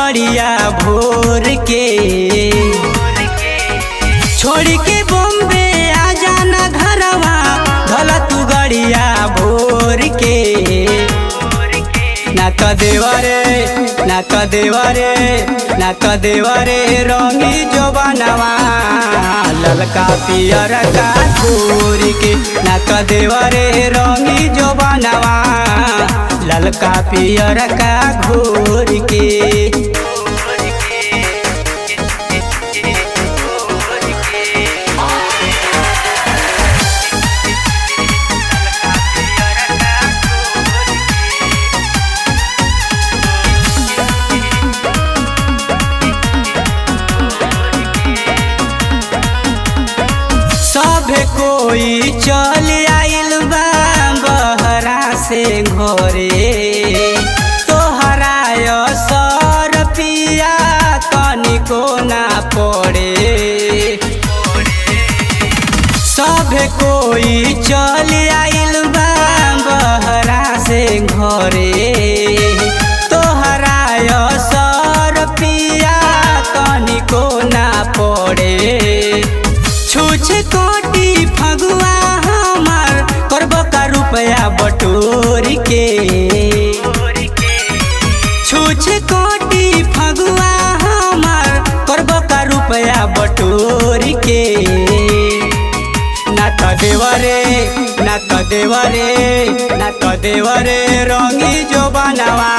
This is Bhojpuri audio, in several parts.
गड़िया भोर के। छोड़ के बॉम्बे आ जाना घरवा, धला तू गड़िया भोर के। ना तो देवरे ना तो देवरे ना तो देवरे रंगी जो बनवा, ललका पियर का घोर के। ना तो देवरे रंगी जो बनवा, ललका पियर का घोर के। सभे कोई चल आइल बा बहरा से घरे, तोहरा असर पिया तनिको ना पड़े। सभे कोई चल आइल बा बहरा से घरे, तोहरा असर पिया तनिको ना पड़े। छूछ कोटी फगुआ हमार करब का रुपया बटोर के। छूछ कोटी फगुआ हमार करब का रुपया बटोर के। ना तो देवरे ना तो देवरे ना तो देवरे रंगी जो बनवा,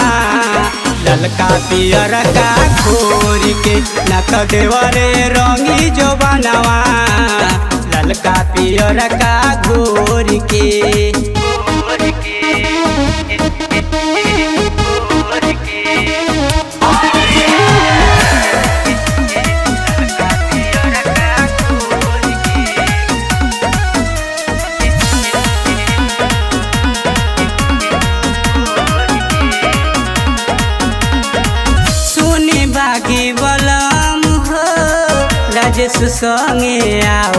ललका पियर का घोर के। ना तो देवरे रंगी जो बनवा, ललका पियर का घोर के। बागी बलम हो राजेश संगे आव,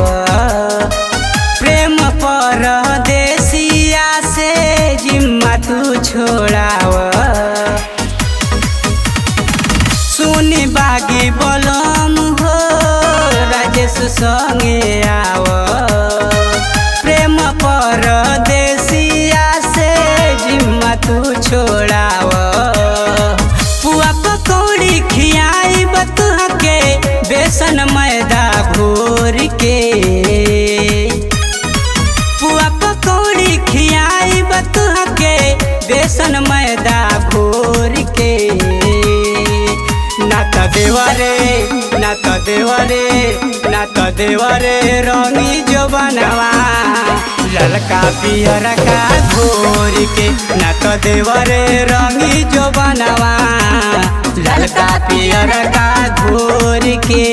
प्रेम परदेसिया से जिम्मा तू छोड़ाव। सुनी बागी बलम हो राजेश संगे आव, प्रेम परदेसिया से जिम्मा तू छोड़ाव। पुआ पकौड़ी खियाई बतुह के बेसन मैदा घोर के। पुआ पकौड़ी खियाई बतुह के बेसन मैदा घोर के। ना तो देवरे ना तो देवरे ना तो देवरे रंगी जो बनवा, ललका पियर का घोर के। ना तो देवरे रंगी जो बनवा, ललका पियर का घोर के।